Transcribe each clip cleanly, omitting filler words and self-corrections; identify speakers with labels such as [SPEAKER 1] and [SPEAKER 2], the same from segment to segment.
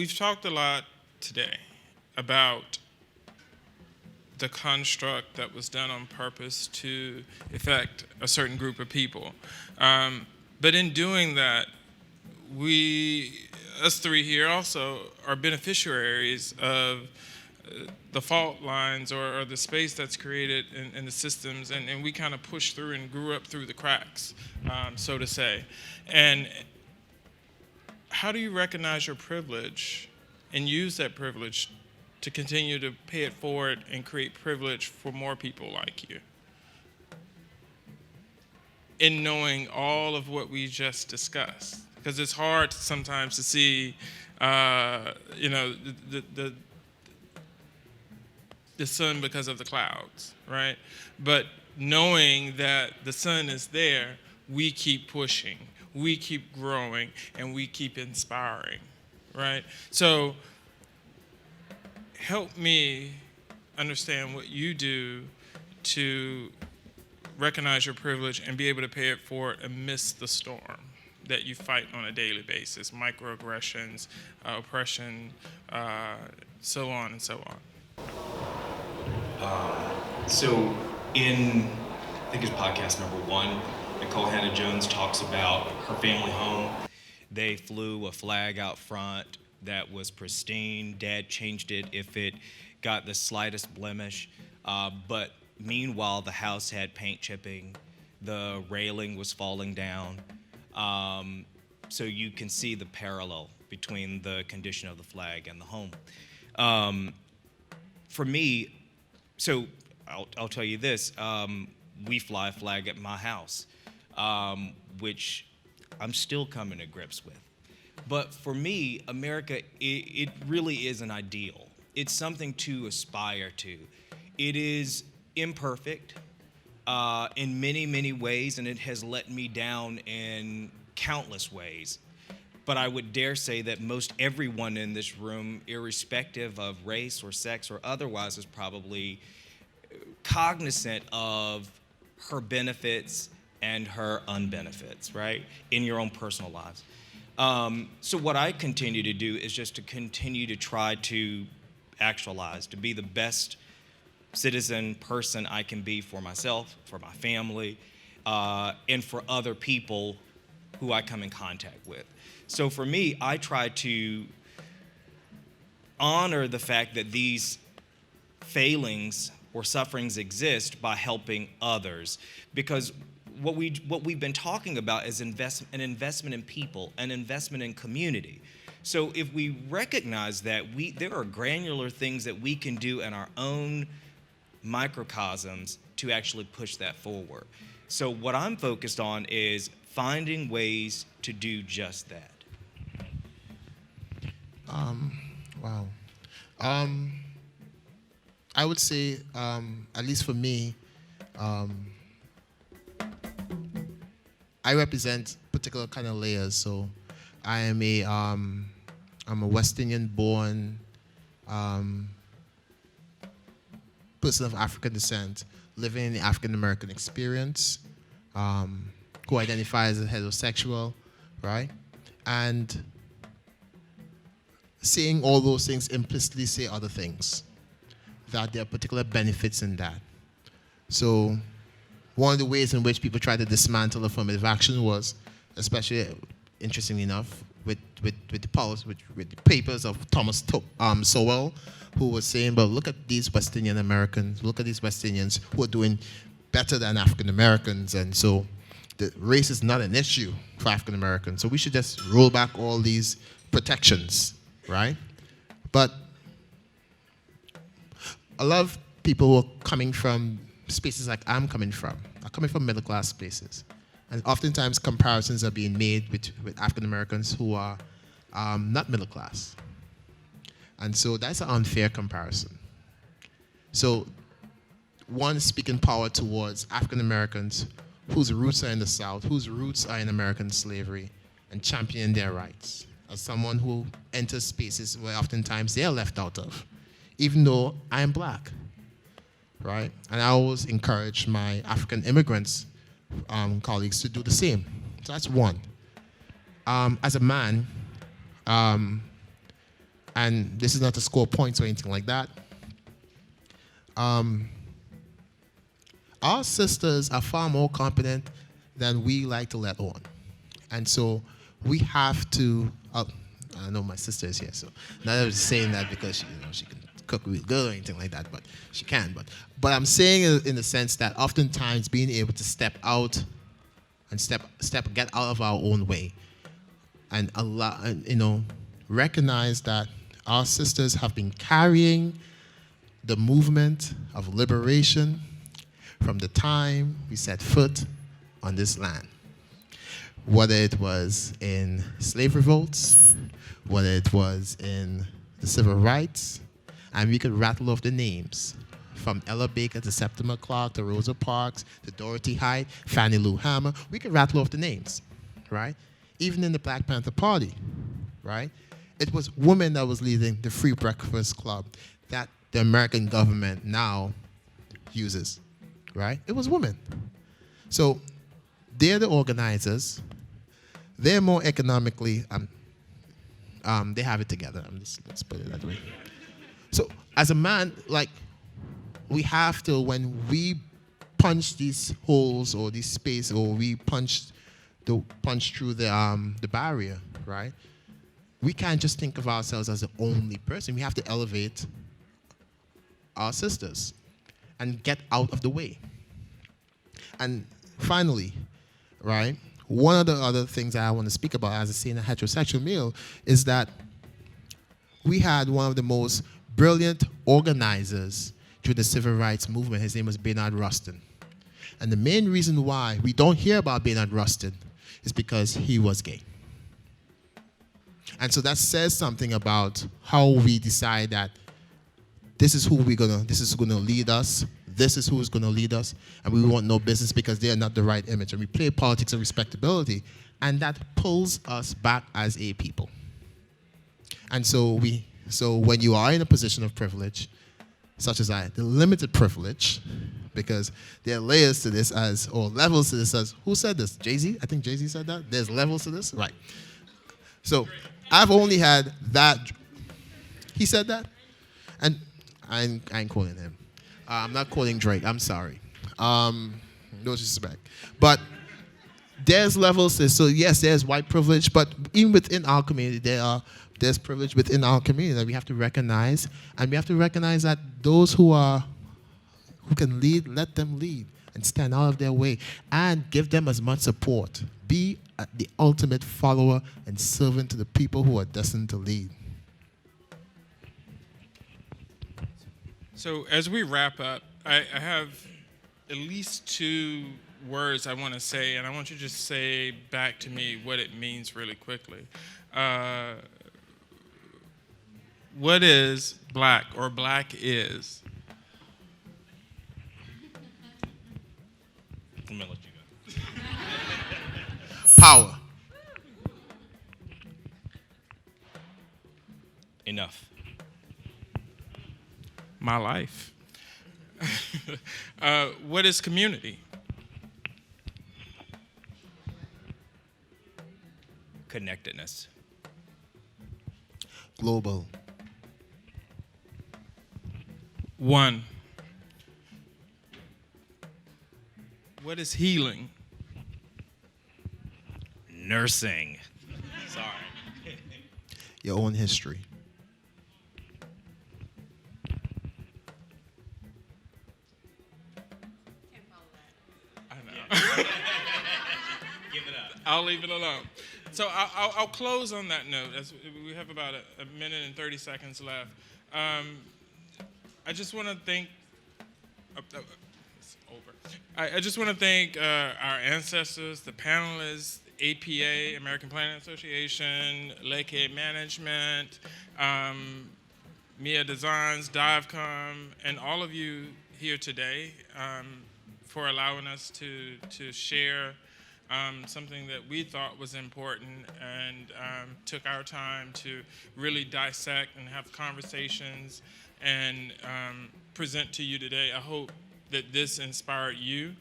[SPEAKER 1] we've talked a lot today about the construct that was done on purpose to affect a certain group of people. But in doing that, us three here also are beneficiaries of the fault lines or the space that's created in the systems, and we kind of pushed through and grew up through the cracks, so to say. And how do you recognize your privilege and use that privilege to continue to pay it forward and create privilege for more people like you? In knowing all of what we just discussed, because it's hard sometimes to see, the sun because of the clouds, right? But knowing that the sun is there, we keep pushing, we keep growing, and we keep inspiring, right? So help me understand what you do to recognize your privilege and be able to pay it forward amidst the storm that you fight on a daily basis, microaggressions, oppression, so on and so on.
[SPEAKER 2] So in, I think it's podcast number 1, Nicole Hannah-Jones talks about her family home. They flew a flag out front that was pristine. Dad changed it if it got the slightest blemish. But meanwhile, the house had paint chipping. The railing was falling down. So you can see the parallel between the condition of the flag and the home. For me, so I'll tell you this, we fly a flag at my house, which I'm still coming to grips with. But for me, America, it really is an ideal. It's something to aspire to. It is imperfect in many, many ways, and it has let me down in countless ways. But I would dare say that most everyone in this room, irrespective of race or sex or otherwise, is probably cognizant of her benefits and her unbenefits, right, in your own personal lives. So what I continue to do is just to continue to try to actualize, to be the best citizen, person I can be for myself, for my family, and for other people who I come in contact with. So for me, I try to honor the fact that these failings or sufferings exist by helping others, because what we've been talking about is an investment in people, an investment in community. So if we recognize that there are granular things that we can do in our own microcosms to actually push that forward. So what I'm focused on is finding ways to do just that.
[SPEAKER 3] Wow. I would say, at least for me, I represent particular kind of layers. So I am I'm a West Indian born person of African descent, living in the African American experience, who identifies as heterosexual, right? And saying all those things implicitly say other things, that there are particular benefits in that. So one of the ways in which people try to dismantle affirmative action was, especially interestingly enough, with the papers of Thomas Sowell, who was saying, well, look at these West Indian Americans, look at these West Indians who are doing better than African Americans, and so the race is not an issue for African Americans. So we should just roll back all these protections, right? But a lot of people who are coming from spaces like I'm coming from, are coming from middle class spaces. And oftentimes comparisons are being made with African Americans who are not middle class. And so that's an unfair comparison. So one, speaking power towards African Americans whose roots are in the South, whose roots are in American slavery, and championing their rights. As someone who enters spaces where oftentimes they are left out of, even though I am black, right? And I always encourage my African immigrants colleagues to do the same. So that's one. As a man, and this is not to score points or anything like that. Our sisters are far more competent than we like to let on. And so we have to, I know my sister is here, so not that I was saying that because she can cook real good or anything like that, but she can. But I'm saying it in the sense that oftentimes being able to step out and get out of our own way and recognize that our sisters have been carrying the movement of liberation from the time we set foot on this land. Whether it was in slave revolts, whether it was in the civil rights, and we could rattle off the names from Ella Baker to Septima Clark to Rosa Parks to Dorothy Hyde, Fannie Lou Hamer. We could rattle off the names, right? Even in the Black Panther Party, right? It was women that was leading the Free Breakfast Club that the American government now uses, right? It was women. So they're the organizers. They're more economically, they have it together. Let's put it that way. So as a man, like, we have to, when we punch these holes or this space, or we punch through the barrier, right? We can't just think of ourselves as the only person. We have to elevate our sisters and get out of the way. And finally, right, one of the other things that I want to speak about as a seeing a heterosexual male is that we had one of the most brilliant organizers through the civil rights movement. His name was Bernard Rustin. And the main reason why we don't hear about Bernard Rustin is because he was gay. And so that says something about how we decide that this is who's gonna lead us, this is who's gonna lead us, and we want no business because they are not the right image. And we play politics of respectability, and that pulls us back as a people. And so when you are in a position of privilege, such as I, the limited privilege, because there are layers to this or levels to this who said this? Jay-Z? I think Jay-Z said that. There's levels to this? Right. So I've only had that. He said that? And I ain't quoting him. I'm not quoting Drake. I'm sorry. No disrespect. But there's levels to this. So yes, there's white privilege, but even within our community, there's privilege within our community that we have to recognize, and we have to recognize that those who can lead, let them lead and stand out of their way and give them as much support. Be the ultimate follower and servant to the people who are destined to lead.
[SPEAKER 1] So as we wrap up, I have at least 2 words I want to say, and I want you to just say back to me what it means really quickly. What is black, or black is?
[SPEAKER 2] I'm gonna let you go.
[SPEAKER 3] Power.
[SPEAKER 2] Enough.
[SPEAKER 1] My life. What is community?
[SPEAKER 2] Connectedness.
[SPEAKER 3] Global.
[SPEAKER 1] One. What is healing?
[SPEAKER 2] Nursing. Sorry.
[SPEAKER 3] Your own history.
[SPEAKER 1] I know.
[SPEAKER 2] Give it up.
[SPEAKER 1] I'll leave it alone. So I'll close on that note, as we have about a minute and 30 seconds left. I just want to thank. It's over. I just want to thank our ancestors, the panelists, APA, American Planning Association, Leke Management, Mia Designs, DiveCom, and all of you here today for allowing us to share something that we thought was important, and took our time to really dissect and have conversations and present to you today. I hope that this inspired you.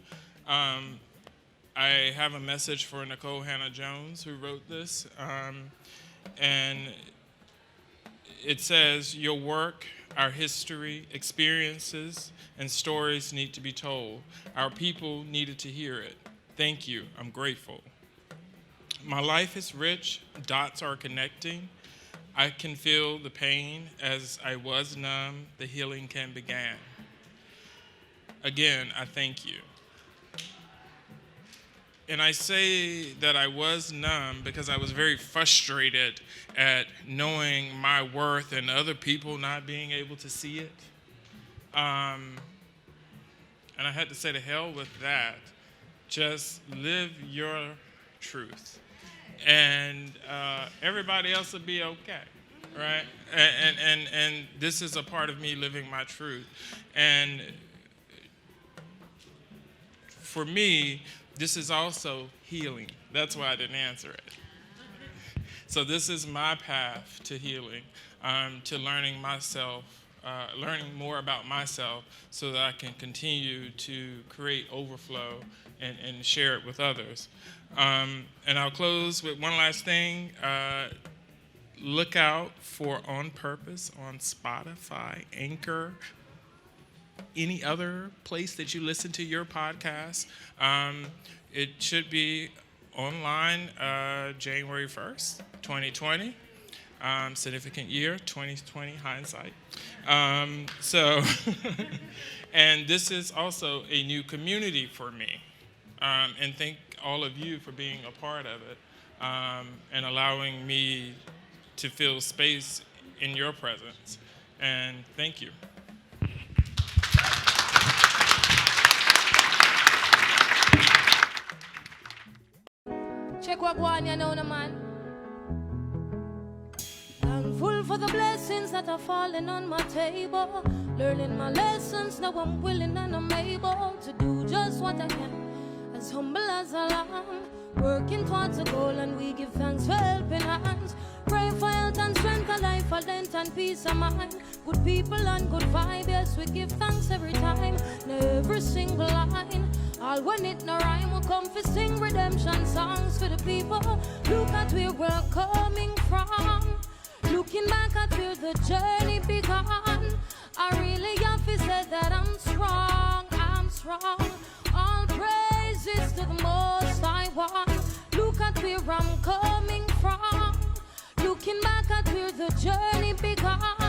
[SPEAKER 1] I have a message for Nicole Hannah-Jones, who wrote this, and it says, your work, our history, experiences, and stories need to be told. Our people needed to hear it. Thank you. I'm grateful. My life is rich. Dots are connecting. I can feel the pain as I was numb. The healing can begin. Again, I thank you. And I say that I was numb because I was very frustrated at knowing my worth and other people not being able to see it. And I had to say, to hell with that. Just live your truth. And everybody else will be okay, right? And this is a part of me living my truth. And for me, this is also healing. That's why I didn't answer it. So this is my path to healing, to learning myself, learning more about myself so that I can continue to create overflow and share it with others. And I'll close with one last thing. Look out for On Purpose on Spotify, Anchor, any other place that you listen to your podcast. It should be online January 1st, 2020. Significant year, 2020 hindsight. And this is also a new community for me. And thank all of you for being a part of it and allowing me to feel space in your presence. And thank you.
[SPEAKER 4] Check what one you know, man. Thankful for the blessings that are falling on my table. Learning my lessons, now I'm willing and I'm able to do just what I can. As humble as I am, working towards a goal, and we give thanks for helping hands. Pray for health and strength, a life, a length and peace of mind. Good people and good vibe, yes, we give thanks every time. In every single line, all when it no rhyme, we come for sing redemption songs for the people. Look at where we're coming from. Looking back at where the journey began, I really have to say that I'm strong, I'm strong. All praises to the Most High One. Look at where I'm coming from. Looking back at where the journey began,